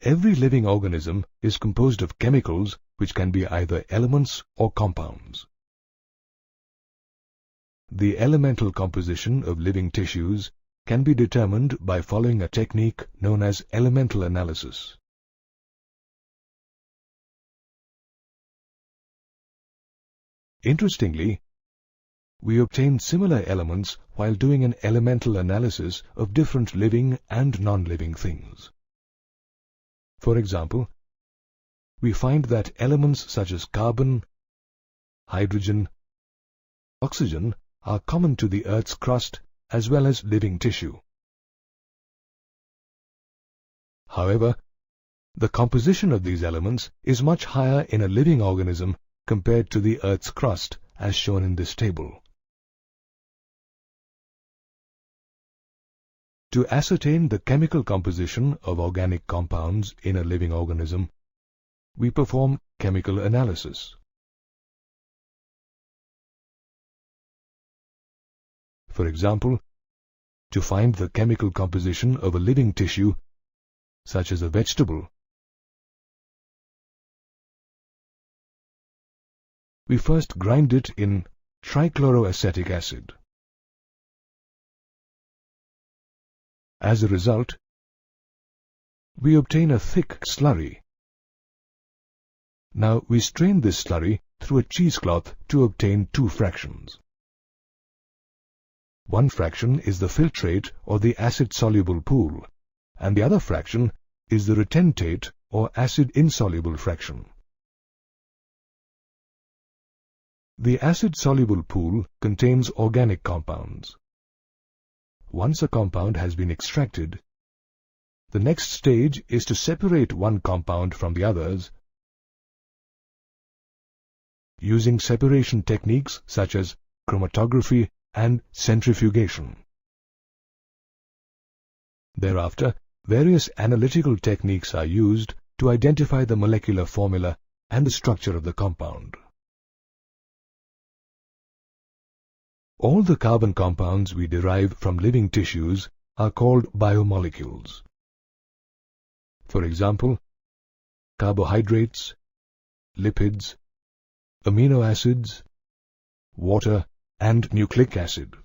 every living organism is composed of chemicals which can be either elements or compounds. The elemental composition of living tissues can be determined by following a technique known as elemental analysis. Interestingly, we obtain similar elements while doing an elemental analysis of different living and non-living things. For example, we find that elements such as carbon, hydrogen, oxygen are common to the Earth's crust as well as living tissue. However, the composition of these elements is much higher in a living organism compared to the Earth's crust, as shown in this table. To ascertain the chemical composition of organic compounds in a living organism, we perform chemical analysis. For example, to find the chemical composition of a living tissue, such as a vegetable, we first grind it in trichloroacetic acid. As a result, we obtain a thick slurry. Now we strain this slurry through a cheesecloth to obtain two fractions. One fraction is the filtrate or the acid-soluble pool, and the other fraction is the retentate or acid-insoluble fraction. The acid-soluble pool contains organic compounds. Once a compound has been extracted, the next stage is to separate one compound from the others using separation techniques such as chromatography and centrifugation. Thereafter, various analytical techniques are used to identify the molecular formula and the structure of the compound. All the carbon compounds we derive from living tissues are called biomolecules. For example, carbohydrates, lipids, amino acids, water, and nucleic acid.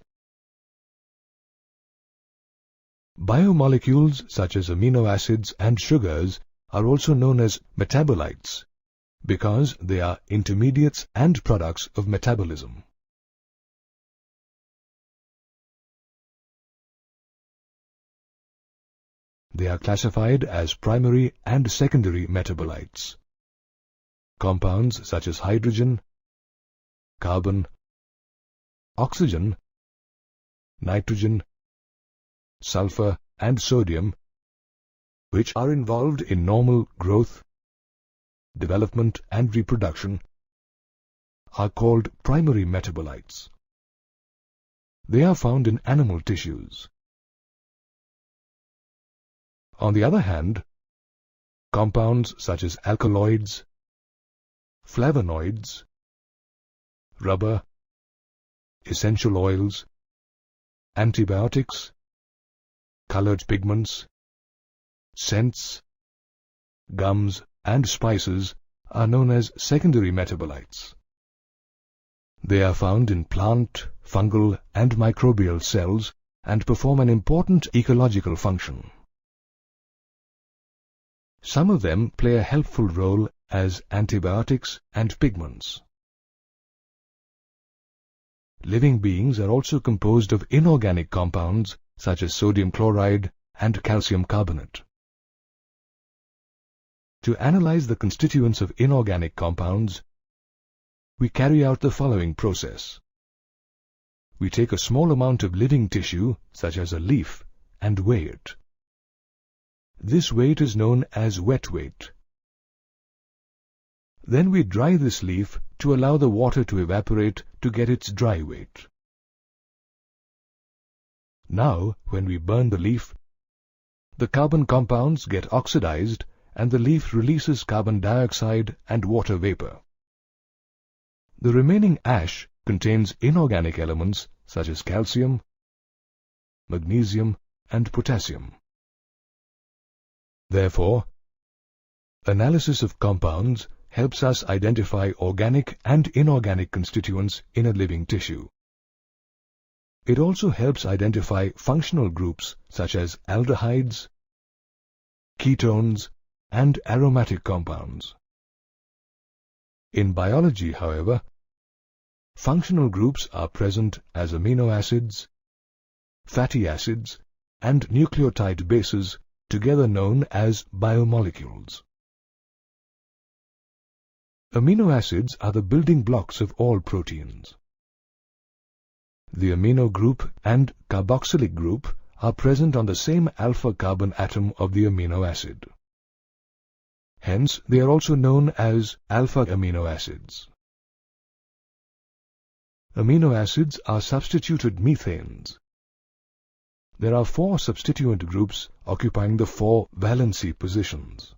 Biomolecules such as amino acids and sugars are also known as metabolites because they are intermediates and products of metabolism. They are classified as primary and secondary metabolites. Compounds such as hydrogen, carbon, oxygen, nitrogen, sulfur, and sodium, which are involved in normal growth, development, and reproduction, are called primary metabolites. They are found in animal tissues. On the other hand, compounds such as alkaloids, flavonoids, rubber, essential oils, antibiotics, colored pigments, scents, gums, and spices are known as secondary metabolites. They are found in plant, fungal, and microbial cells and perform an important ecological function. Some of them play a helpful role as antibiotics and pigments. Living beings are also composed of inorganic compounds such as sodium chloride and calcium carbonate. To analyze the constituents of inorganic compounds, we carry out the following process. We take a small amount of living tissue, such as a leaf, and weigh it. This weight is known as wet weight. Then we dry this leaf to allow the water to evaporate to get its dry weight. Now, when we burn the leaf, the carbon compounds get oxidized and the leaf releases carbon dioxide and water vapor. The remaining ash contains inorganic elements such as calcium, magnesium, and potassium. Therefore, Analysis of compounds helps us identify organic and inorganic constituents in a living tissue. It also helps identify functional groups such as aldehydes, ketones, and aromatic compounds. In biology, however, functional groups are present as amino acids, fatty acids, and nucleotide bases, together known as biomolecules. Amino acids are the building blocks of all proteins. The amino group and carboxylic group are present on the same alpha carbon atom of the amino acid. Hence, they are also known as alpha amino acids. Amino acids are substituted methanes. There are 4 substituent groups occupying the 4 valency positions.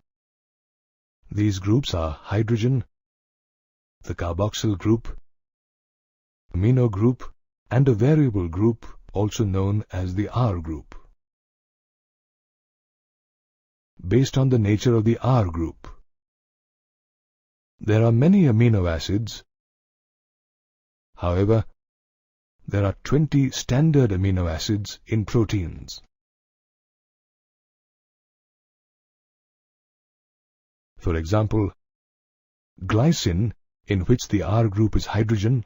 These groups are hydrogen, the carboxyl group, amino group, and a variable group also known as the R group. Based on the nature of the R group, there are many amino acids. However, there are 20 standard amino acids in proteins. For example, glycine, in which the R group is hydrogen,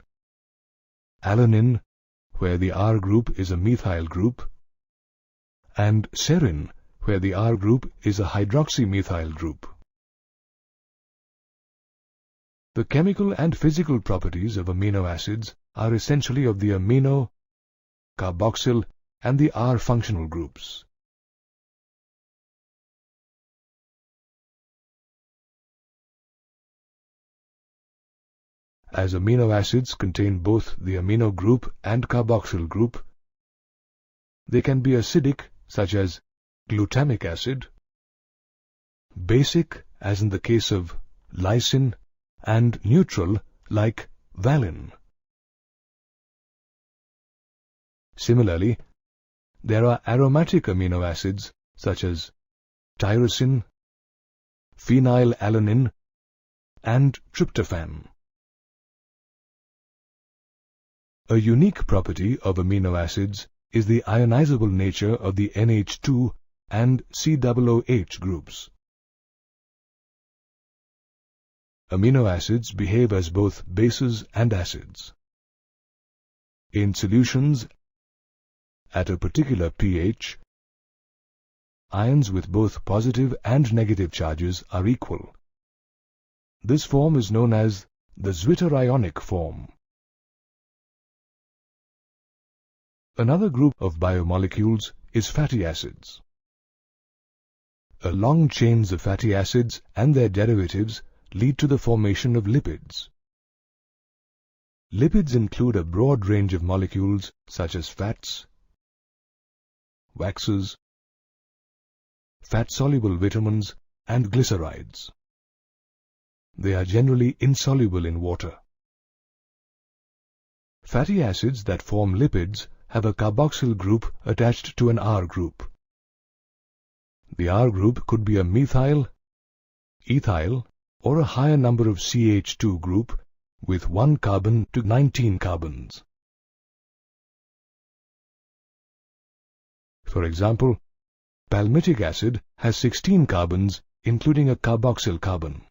alanine, where the R group is a methyl group, and serine, where the R group is a hydroxymethyl group. The chemical and physical properties of amino acids are essentially of the amino, carboxyl, and the R functional groups. As amino acids contain both the amino group and carboxyl group, they can be acidic, such as glutamic acid, basic, as in the case of lysine, and neutral, like valine. Similarly, there are aromatic amino acids such as tyrosine, phenylalanine, and tryptophan. A unique property of amino acids is the ionizable nature of the NH2 and COOH groups. Amino acids behave as both bases and acids. In solutions at a particular pH, ions with both positive and negative charges are equal. This form is known as the zwitterionic form. Another group of biomolecules is fatty acids. Long chains of fatty acids and their derivatives lead to the formation of lipids. Lipids include a broad range of molecules such as fats, waxes, fat-soluble vitamins, and glycerides. They are generally insoluble in water. Fatty acids that form lipids have a carboxyl group attached to an R group. The R group could be a methyl, ethyl, or a higher number of CH2 group with 1 carbon to 19 carbons. For example, palmitic acid has 16 carbons, including a carboxyl carbon.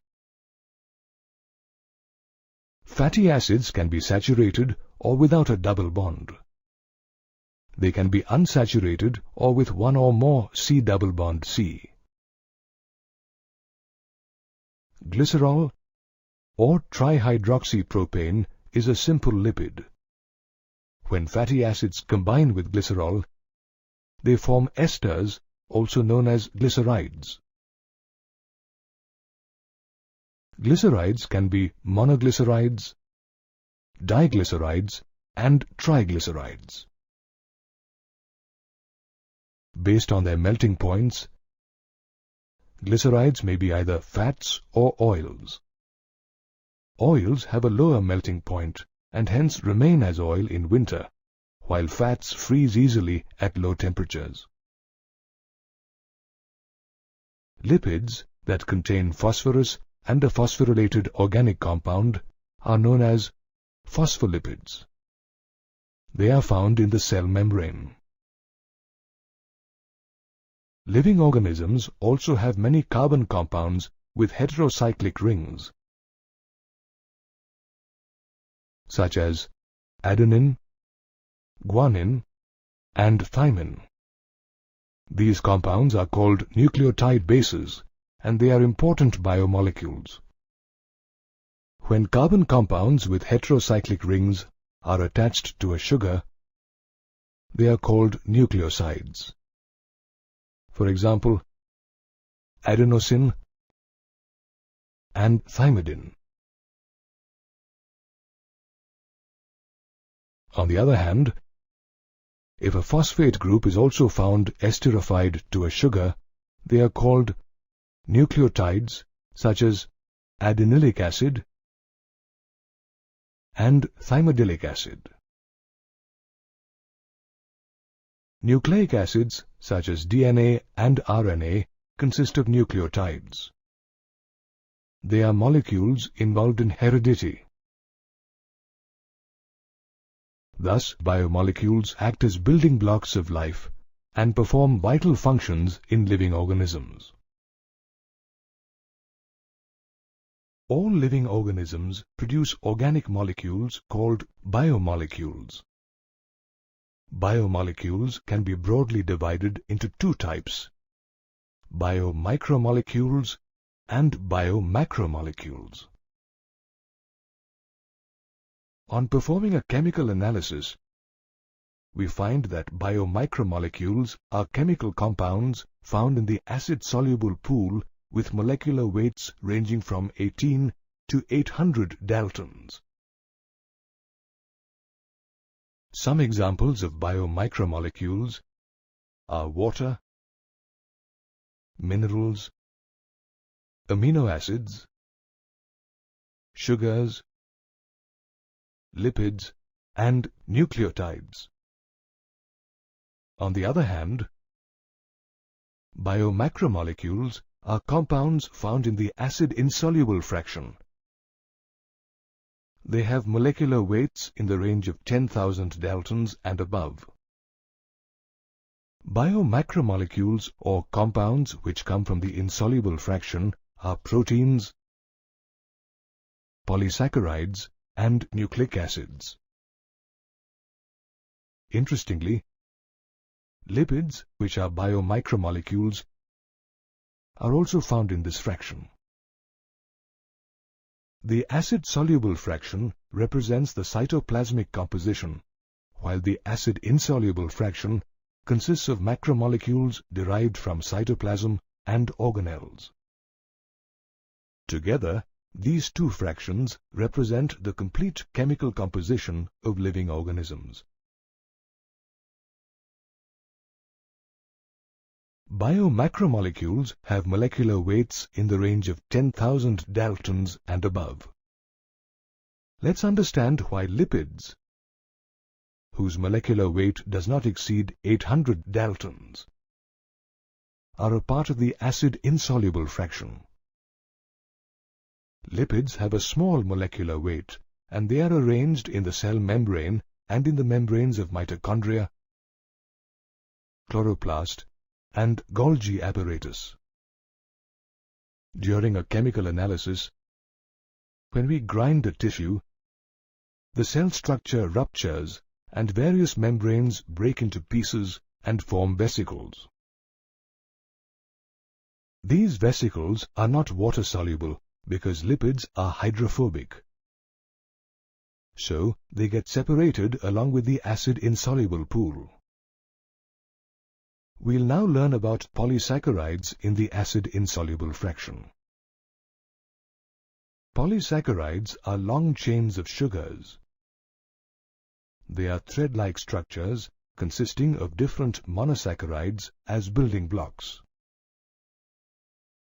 Fatty acids can be saturated or without a double bond. They can be unsaturated or with one or more C double bond C. Glycerol or trihydroxypropane is a simple lipid. When fatty acids combine with glycerol, they form esters, also known as glycerides. Glycerides can be monoglycerides, diglycerides, and triglycerides. Based on their melting points, glycerides may be either fats or oils. Oils have a lower melting point and hence remain as oil in winter, while fats freeze easily at low temperatures. Lipids, that contain phosphorus and a phosphorylated organic compound are known as phospholipids. They are found in the cell membrane. Living organisms also have many carbon compounds with heterocyclic rings, such as adenine, guanine, and thymine. These compounds are called nucleotide bases, and they are important biomolecules. When carbon compounds with heterocyclic rings are attached to a sugar, they are called nucleosides. For example, adenosine and thymidine. On the other hand, if a phosphate group is also found esterified to a sugar, they are called nucleotides such as adenylic acid and thymidyllic acid. Nucleic acids such as DNA and RNA consist of nucleotides. They are molecules involved in heredity. Thus, biomolecules act as building blocks of life and perform vital functions in living organisms. All living organisms produce organic molecules called biomolecules. Biomolecules can be broadly divided into two types: biomicromolecules and biomacromolecules. On performing a chemical analysis, we find that biomicromolecules are chemical compounds found in the acid-soluble pool with molecular weights ranging from 18 to 800 daltons. Some examples of biomicromolecules are water, minerals, amino acids, sugars, lipids, and nucleotides. On the other hand, biomacromolecules are compounds found in the acid-insoluble fraction. They have molecular weights in the range of 10,000 daltons and above. Biomacromolecules, or compounds which come from the insoluble fraction, are proteins, polysaccharides, and nucleic acids. Interestingly, lipids, which are biomicromolecules, are also found in this fraction. The acid-soluble fraction represents the cytoplasmic composition, while the acid-insoluble fraction consists of macromolecules derived from cytoplasm and organelles. Together, these two fractions represent the complete chemical composition of living organisms. Biomacromolecules have molecular weights in the range of 10,000 daltons and above. Let's understand why lipids, whose molecular weight does not exceed 800 daltons, are a part of the acid-insoluble fraction. Lipids have a small molecular weight, and they are arranged in the cell membrane and in the membranes of mitochondria, chloroplast, and Golgi apparatus. During a chemical analysis, when we grind a tissue, the cell structure ruptures and various membranes break into pieces and form vesicles. These vesicles are not water-soluble because lipids are hydrophobic. So, they get separated along with the acid-insoluble pool. We'll now learn about polysaccharides in the acid-insoluble fraction. Polysaccharides are long chains of sugars. They are thread-like structures consisting of different monosaccharides as building blocks.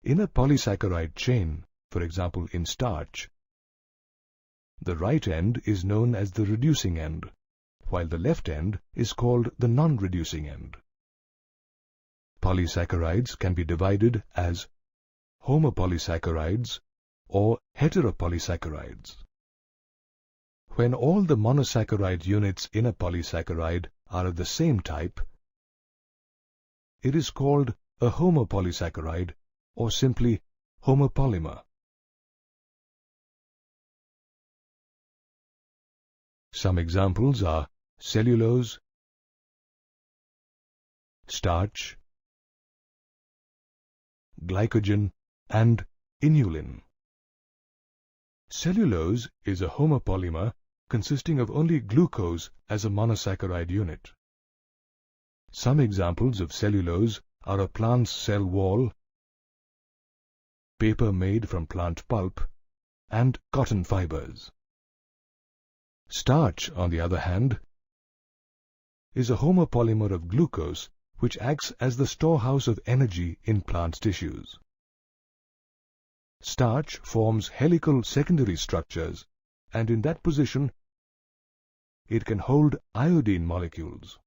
In a polysaccharide chain, for example in starch, the right end is known as the reducing end, while the left end is called the non-reducing end. Polysaccharides can be divided as homopolysaccharides or heteropolysaccharides. When all the monosaccharide units in a polysaccharide are of the same type, it is called a homopolysaccharide or simply homopolymer. Some examples are cellulose, starch, glycogen, and inulin. Cellulose is a homopolymer consisting of only glucose as a monosaccharide unit. Some examples of cellulose are a plant's cell wall, paper made from plant pulp, and cotton fibers. Starch, on the other hand, is a homopolymer of glucose which acts as the storehouse of energy in plant tissues. Starch forms helical secondary structures, and in that position it can hold iodine molecules.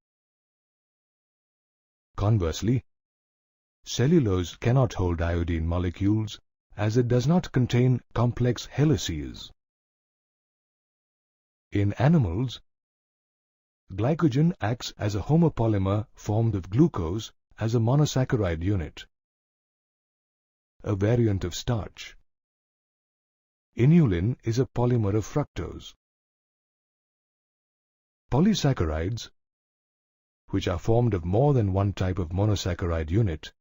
Conversely, cellulose cannot hold iodine molecules as it does not contain complex helices. In animals, glycogen acts as a homopolymer formed of glucose as a monosaccharide unit, a variant of starch. Inulin is a polymer of fructose. Polysaccharides, which are formed of more than one type of monosaccharide unit,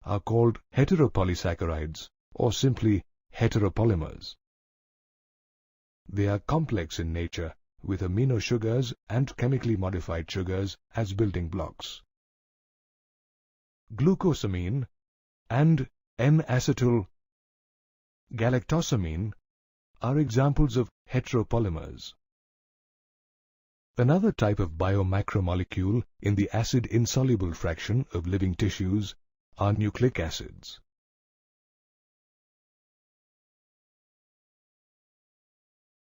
are called heteropolysaccharides or simply heteropolymers. They are complex in nature, with amino sugars and chemically modified sugars as building blocks. Glucosamine and N-acetyl galactosamine are examples of heteropolymers. Another type of biomacromolecule in the acid-insoluble fraction of living tissues are nucleic acids.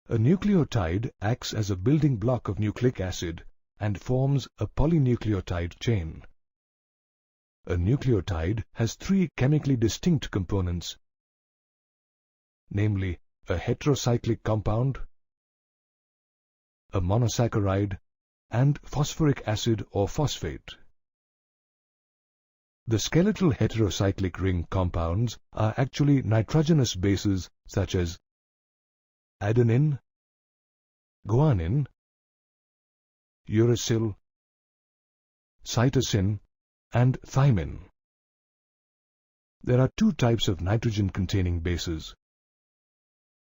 A nucleotide acts as a building block of nucleic acid and forms a polynucleotide chain. A nucleotide has three chemically distinct components, namely a heterocyclic compound, a monosaccharide, and phosphoric acid or phosphate. The skeletal heterocyclic ring compounds are actually nitrogenous bases such as adenine, guanine, uracil, cytosine, and thymine. There are two types of nitrogen-containing bases,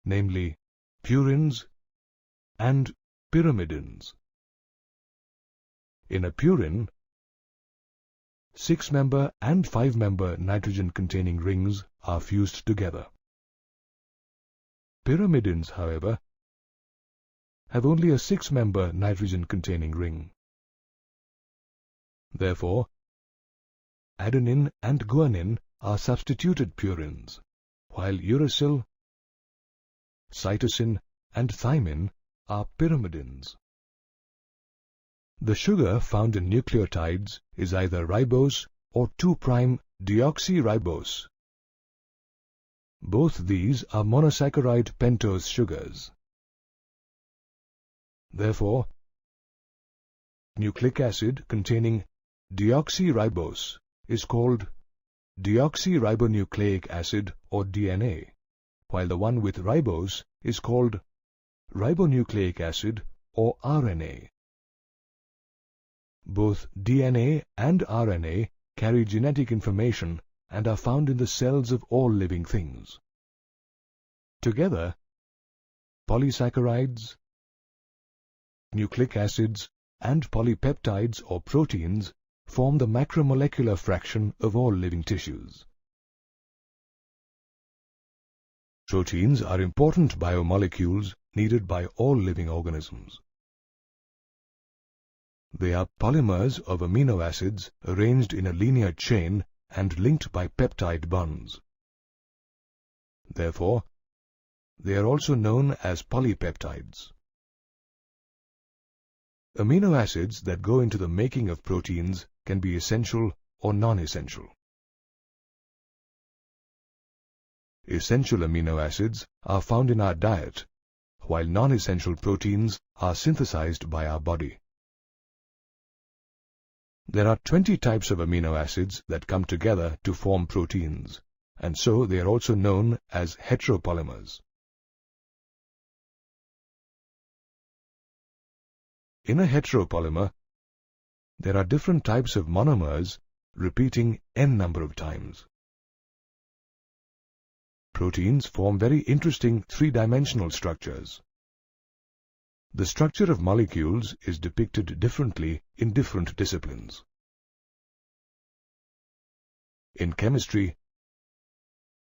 namely purines and pyrimidines. In a purine, 6-member and 5-member nitrogen-containing rings are fused together. Pyrimidines, however, have only a 6-member nitrogen-containing ring. Therefore, adenine and guanine are substituted purines, while uracil, cytosine, and thymine are pyrimidines. The sugar found in nucleotides is either ribose or 2'-deoxyribose. Both these are monosaccharide pentose sugars. Therefore, nucleic acid containing deoxyribose is called deoxyribonucleic acid or DNA, while the one with ribose is called ribonucleic acid or RNA. Both DNA and RNA carry genetic information and are found in the cells of all living things. Together, polysaccharides, nucleic acids, and polypeptides or proteins form the macromolecular fraction of all living tissues. Proteins are important biomolecules needed by all living organisms. They are polymers of amino acids arranged in a linear chain and linked by peptide bonds. Therefore, they are also known as polypeptides. Amino acids that go into the making of proteins can be essential or non-essential. essential amino acids are found in our diet, while non-essential proteins are synthesized by our body. There are 20 types of amino acids that come together to form proteins, and so they are also known as heteropolymers. In a heteropolymer, there are different types of monomers repeating n number of times. Proteins form very interesting three-dimensional structures. The structure of molecules is depicted differently in different disciplines. In chemistry,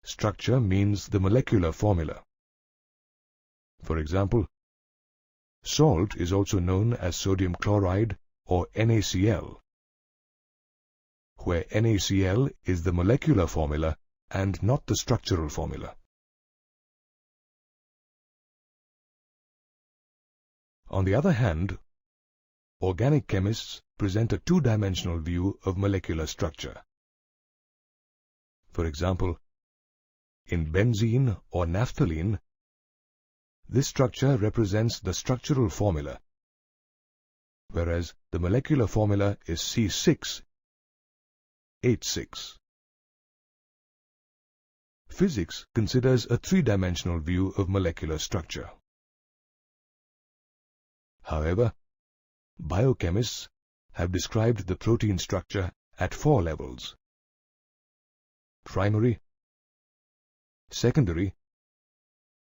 structure means the molecular formula. For example, salt is also known as sodium chloride or NaCl, where NaCl is the molecular formula and not the structural formula. On the other hand, organic chemists present a two-dimensional view of molecular structure. For example, in benzene or naphthalene, this structure represents the structural formula, whereas the molecular formula is C6H6. Physics considers a three-dimensional view of molecular structure. However, biochemists have described the protein structure at 4 levels: primary, secondary,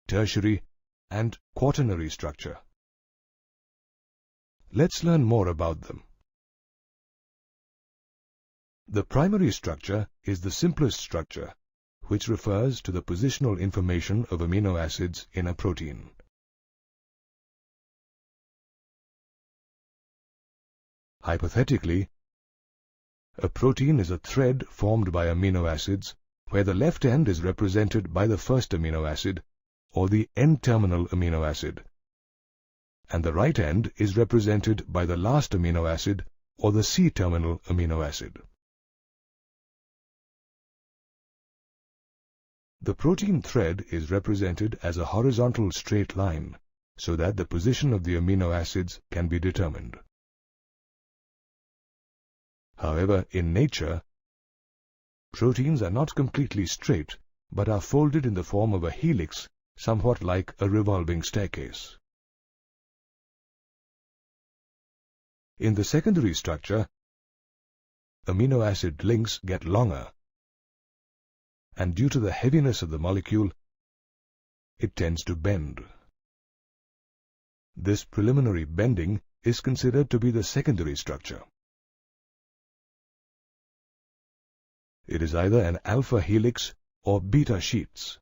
tertiary, and quaternary structure. Let's learn more about them. The primary structure is the simplest structure, which refers to the positional information of amino acids in a protein. Hypothetically, a protein is a thread formed by amino acids where the left end is represented by the first amino acid or the N-terminal amino acid, and the right end is represented by the last amino acid or the C-terminal amino acid. The protein thread is represented as a horizontal straight line so that the position of the amino acids can be determined. However, in nature, proteins are not completely straight but are folded in the form of a helix, somewhat like a revolving staircase. In the secondary structure, amino acid links get longer, and due to the heaviness of the molecule, it tends to bend. This preliminary bending is considered to be the secondary structure. It is either an alpha helix or beta sheets.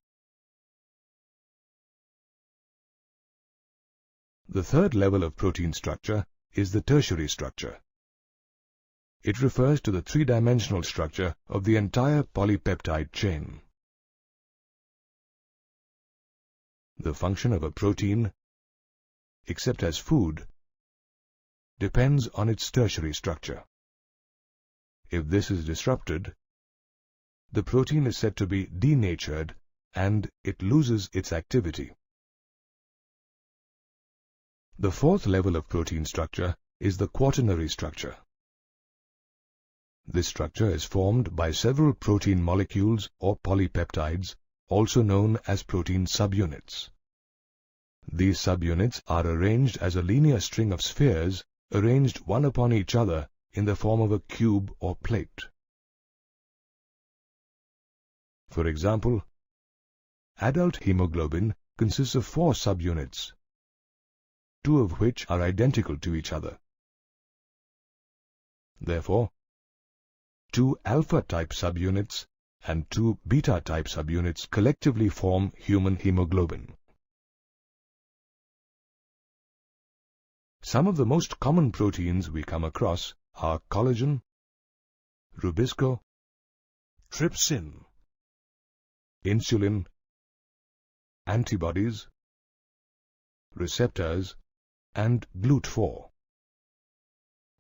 The third level of protein structure is the tertiary structure. It refers to the three-dimensional structure of the entire polypeptide chain. The function of a protein, except as food, depends on its tertiary structure. If this is disrupted, the protein is said to be denatured and it loses its activity. The fourth level of protein structure is the quaternary structure. This structure is formed by several protein molecules or polypeptides, also known as protein subunits. These subunits are arranged as a linear string of spheres arranged one upon each other in the form of a cube or plate. For example, adult hemoglobin consists of 4 subunits, 2 of which are identical to each other. Therefore, 2 alpha-type subunits and 2 beta-type subunits collectively form human hemoglobin. Some of the most common proteins we come across are collagen, rubisco, trypsin, insulin, antibodies, receptors, and GLUT4.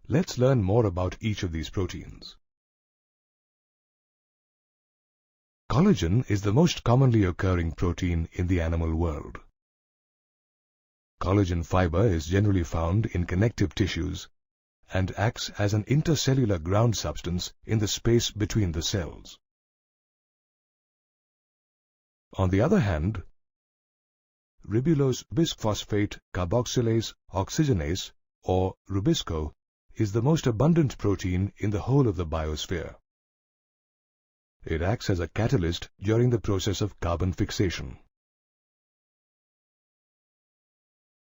Let's learn more about each of these proteins. Collagen is the most commonly occurring protein in the animal world. Collagen fiber is generally found in connective tissues and acts as an intercellular ground substance in the space between the cells. On the other hand, ribulose bisphosphate carboxylase oxygenase, or Rubisco, is the most abundant protein in the whole of the biosphere. It acts as a catalyst during the process of carbon fixation.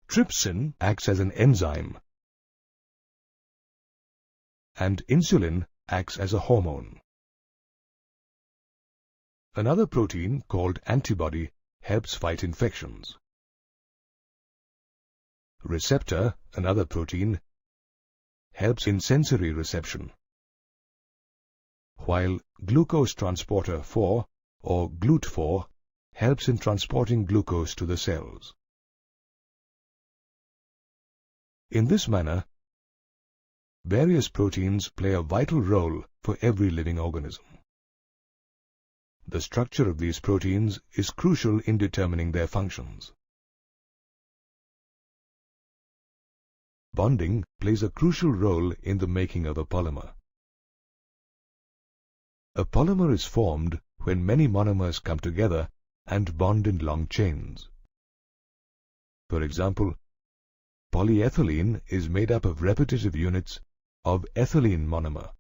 Trypsin acts as an enzyme, and insulin acts as a hormone. Another protein called antibody helps fight infections. Receptor, another protein, helps in sensory reception, while glucose transporter 4 or GLUT4 helps in transporting glucose to the cells. In this manner, various proteins play a vital role for every living organism. The structure of these proteins is crucial in determining their functions. Bonding plays a crucial role in the making of a polymer. A polymer is formed when many monomers come together and bond in long chains. For example, polyethylene is made up of repetitive units of ethylene monomer.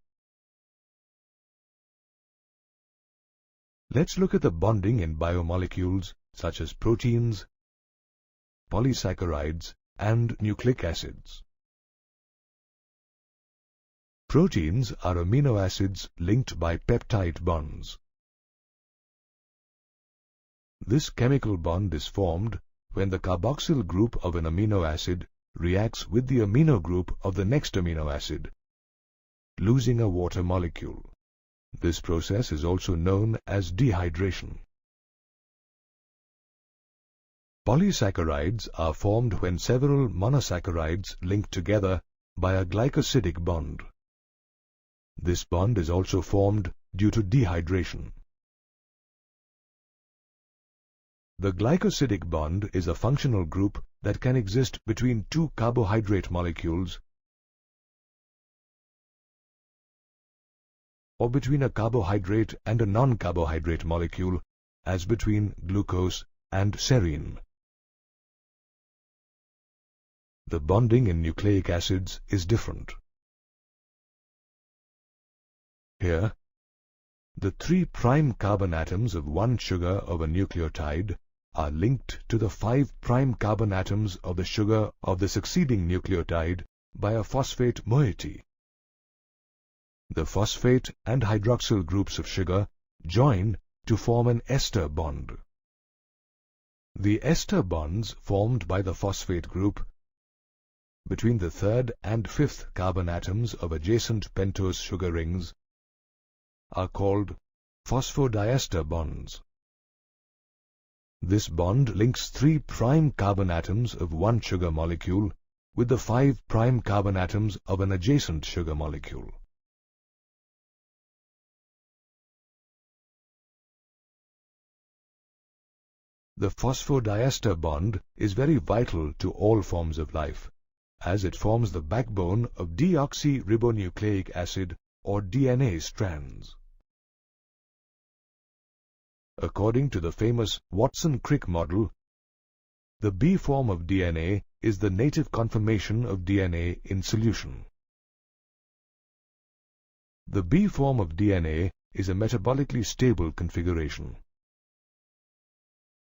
Let's look at the bonding in biomolecules such as proteins, polysaccharides, and nucleic acids. Proteins are amino acids linked by peptide bonds. This chemical bond is formed when the carboxyl group of an amino acid reacts with the amino group of the next amino acid, losing a water molecule. This process is also known as dehydration. Polysaccharides are formed when several monosaccharides link together by a glycosidic bond. This bond is also formed due to dehydration. The glycosidic bond is a functional group that can exist between two carbohydrate molecules or between a carbohydrate and a non-carbohydrate molecule, as between glucose and serine. The bonding in nucleic acids is different. Here, the 3' carbon atoms of one sugar of a nucleotide are linked to the 5' carbon atoms of the sugar of the succeeding nucleotide by a phosphate moiety. The phosphate and hydroxyl groups of sugar join to form an ester bond. The ester bonds formed by the phosphate group between the 3rd and 5th carbon atoms of adjacent pentose sugar rings are called phosphodiester bonds. This bond links 3' carbon atoms of one sugar molecule with the 5' carbon atoms of an adjacent sugar molecule. The phosphodiester bond is very vital to all forms of life, as it forms the backbone of deoxyribonucleic acid or DNA strands. According to the famous Watson-Crick model, the B form of DNA is the native conformation of DNA in solution. The B form of DNA is a metabolically stable configuration.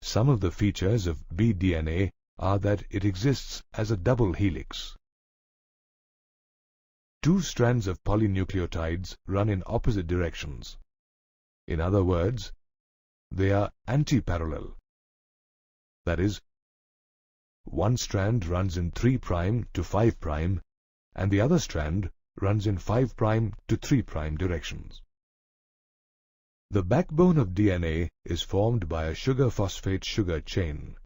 Some of the features of bDNA are that it exists as a double helix. Two strands of polynucleotides run in opposite directions. In other words, they are antiparallel. That is, one strand runs in 3' to 5' and the other strand runs in 5' to 3' directions. The backbone of DNA is formed by a sugar-phosphate sugar chain.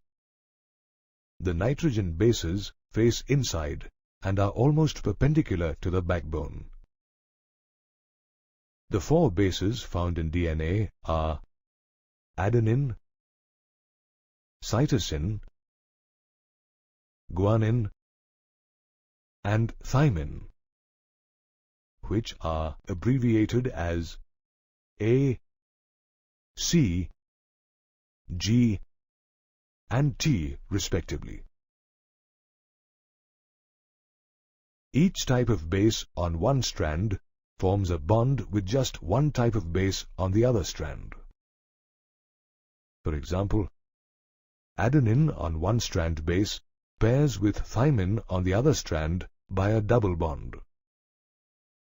The nitrogen bases face inside and are almost perpendicular to the backbone. The 4 bases found in DNA are adenine, cytosine, guanine, and thymine, which are abbreviated as A, C, G, and T respectively. Each type of base on one strand forms a bond with just one type of base on the other strand. For example, adenine on one strand base pairs with thymine on the other strand by a double bond.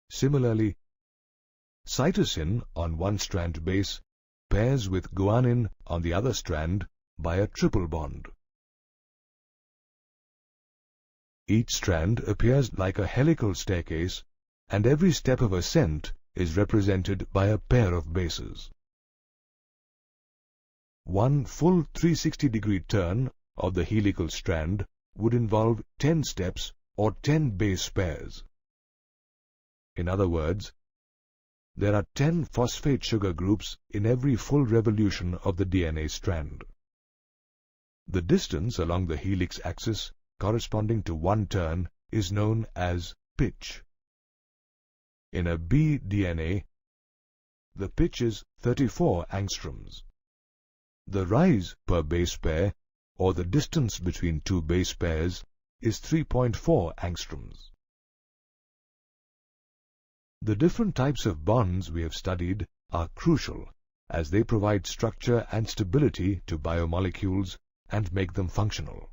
Similarly, cytosine on one strand base pairs with guanine on the other strand by a triple bond. Each strand appears like a helical staircase, and every step of ascent is represented by a pair of bases. One full 360-degree turn of the helical strand would involve 10 steps or 10 base pairs. In other words, there are 10 phosphate sugar groups in every full revolution of the DNA strand. The distance along the helix axis corresponding to one turn is known as pitch. In a B DNA, the pitch is 34 angstroms. The rise per base pair, or the distance between two base pairs, is 3.4 angstroms. The different types of bonds we have studied are crucial as they provide structure and stability to biomolecules and make them functional.